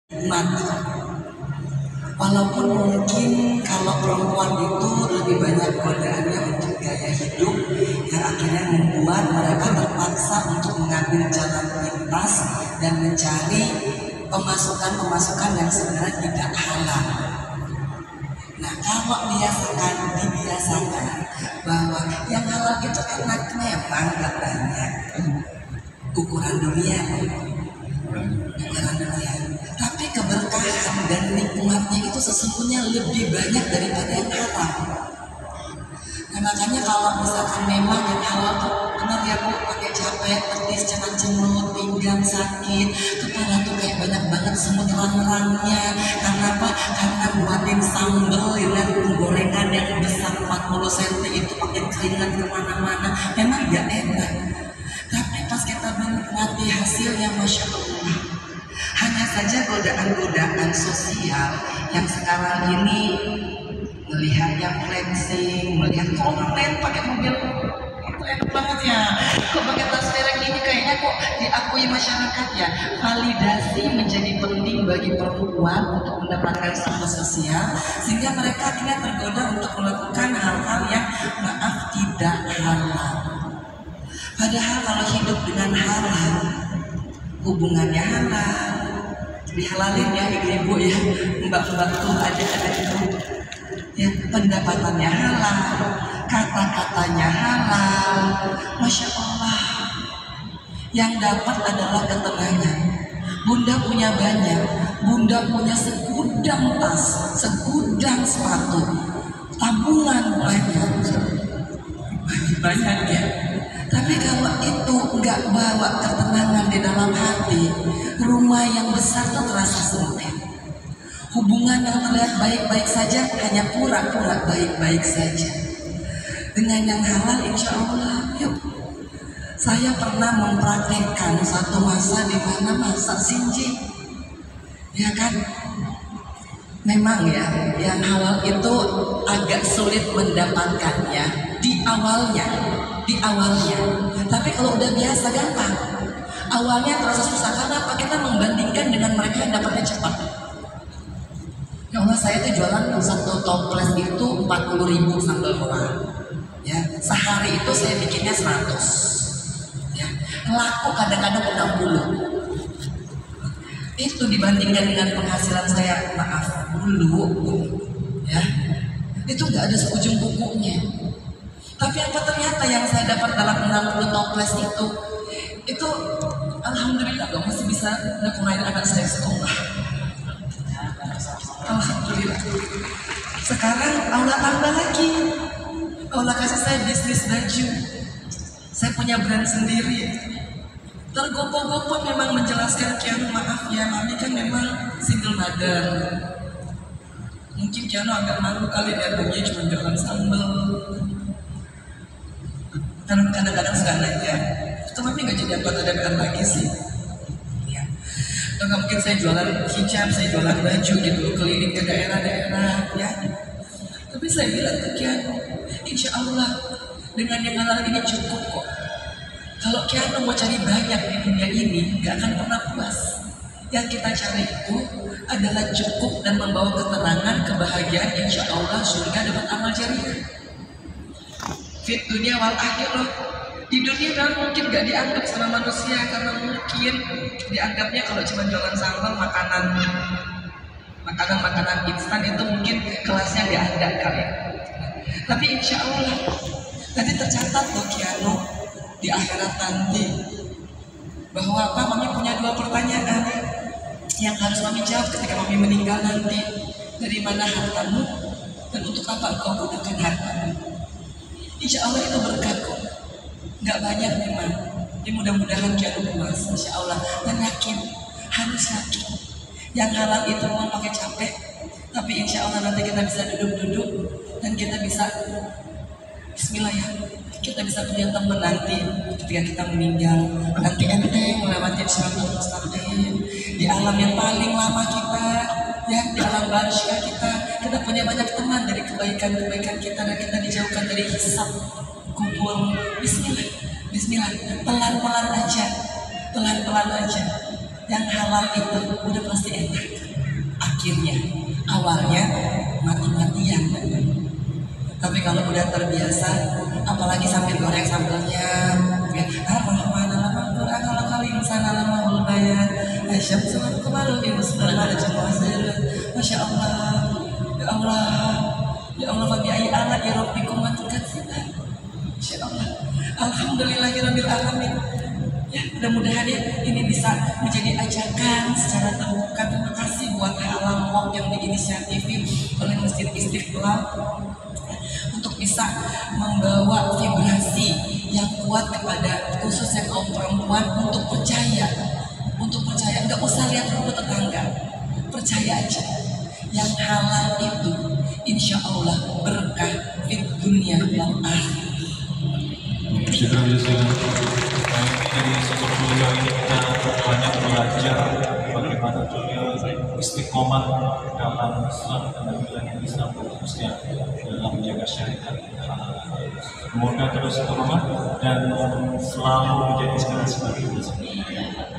mati. Walaupun mungkin kalau perempuan itu lebih banyak godaannya untuk gaya hidup yang akhirnya membuat mereka terpaksa untuk mengambil jalan pintas dan mencari pemasukan-pemasukan yang sebenarnya tidak halal. Nah, kalau dibiasakan bahwa yang halal itu enak memang gak banyak ukuran dunia, tapi keberkahan dan nikmatnya itu sesungguhnya lebih banyak daripada yang haram. Nah, makanya kalau misalkan memang yang halal tuh benar ya Bu, pakai capek, petis, jangan cenut, pinggang sakit, kepala tuh kayak banyak banget semut rang-rangnya. Karena apa? Karena buatin sambal dengan gorengan yang besar 40 cm itu pakai keringat kemana-mana, memang gak enak. Tapi pas kita menikmati hasilnya, Masya Allah. Hanya saja godaan-godaan sosial yang sekarang ini melihat yang flexing, melihat orang lain pakai mobil itu enak banget ya, kok pakai tas merek ini kayaknya kok diakui masyarakat ya. Validasi menjadi penting bagi perempuan untuk mendapatkan status sosial, sehingga mereka akhirnya tergoda untuk melakukan hal-hal yang maaf tidak halal. Padahal kalau hidup dengan halal, hubungannya halal, dihalalin ya ibu-ibu ya, mbak-mbak tuh ada itu ya, pendapatannya halal, kata-katanya halal, Masya Allah. Yang dapat adalah ketenangan. Bunda punya banyak, bunda punya segudang tas, segudang sepatu, tabungan banyak ya. Tapi kalau itu nggak bawa ketenangan di dalam hati, rumah yang besar tuh terasa sempit. Hubungan yang terlihat baik-baik saja hanya pura-pura baik-baik saja. Dengan yang halal, insya Allah, yuk. Saya pernah mempraktekkan satu masa di mana masa sinji, ya kan? Memang ya, yang halal itu agak sulit mendapatkannya di awalnya. Tapi kalau udah biasa gampang. Awalnya terasa susah karena apa? Kita membandingkan dengan mereka yang dapatnya cepat. Ya Allah, saya tuh jualan satu toples itu 40.000 sambal goreng. Ya, sehari itu saya bikinnya 100. Ya, laku kadang-kadang 60. Itu dibandingkan dengan penghasilan saya, maaf dulu, ya, itu nggak ada seujung kukunya. Tapi apa ternyata yang saya dapat dalam 60 toples itu alhamdulillah gak masih bisa ngekurain anak saya sekolah. Alhamdulillah. Sekarang Allah tambah lagi. Allah kasih saya bisnis baju. Saya punya brand sendiri. Tergopoh-gopoh memang menjelaskan Kianu, maaf ya, mami kan memang single mother. Mungkin Kianu agak malu kali ya, dia cuma jualan sambal. Karena kadang-kadang suka nanya, tapi nggak jadi angkot lagi sih. Ya. Atau nggak mungkin saya jualan hijab, saya jualan baju gitu, keliling ke daerah-daerah, ya. Tapi saya bilang ke Kianu, insya Allah dengan yang halal ini cukup kok. Kalau Kianu mau cari banyak di dunia ini, nggak akan pernah puas. Yang kita cari itu adalah cukup dan membawa ketenangan, kebahagiaan, insya Allah surga dapat amal jariah. Fit dunia wal akhirah. Di dunia kan mungkin gak dianggap sama manusia karena mungkin dianggapnya kalau cuma jualan sambal, makanan instan itu mungkin kelasnya gak ada kali. Tapi insya Allah nanti tercatat loh Kianu di akhirat nanti bahwa apa, mami punya 2 pertanyaan yang harus mami jawab ketika mami meninggal nanti. Dari mana hartamu dan untuk apa kau gunakan hartamu? Insya Allah itu berkat kok. Gak banyak memang. Jadi mudah-mudahan Kianu puas, insya Allah. Dan yakin, harus yakin. Yang halal itu mau pakai capek, tapi insya Allah nanti kita bisa duduk-duduk dan kita bisa Bismillah ya, kita bisa punya teman nanti ketika kita meninggal. Nanti enteng melewati siratal mustaqim di alam yang paling lama kita, ya, di alam barzah kita punya banyak teman dari kebaikan-kebaikan kita, dan kita dijauhkan dari hisab kubur. Bismillah, pelan-pelan aja. Yang halal itu udah pasti enak. akhirnya. Awalnya mati-matian. Tapi kalau udah terbiasa, apalagi sambil goreng sambelnya, ya Ar-Rahman Al-Rahman Al-Karim sana lamahul bayan asyamsu kemaru ibusbal Masya Allah. Ya Allah, ya Allah, fabi ayyi ala'i rabbikum tukadziban. Masya Allah, alhamdulillahirabbil alamin. Ya, mudah-mudahan ya ini bisa menjadi ajakan secara terbuka. Terima kasih buat Halal Walk yang diinisiatifin oleh Masjid Istiqlal untuk bisa membawa vibrasi yang kuat kepada khususnya kaum perempuan untuk percaya, nggak usah lihat rumput tetangga, percaya aja yang halal itu insya Allah berkah di dunia dan akhirat. Dari sosok beliau ini kita banyak belajar bagaimana beliau istiqomah dalam Islam dan wilayah Islam khususnya dalam menjaga syariat. Semoga terus istiqomah dan selalu menjadi inspirasi bagi kita semua.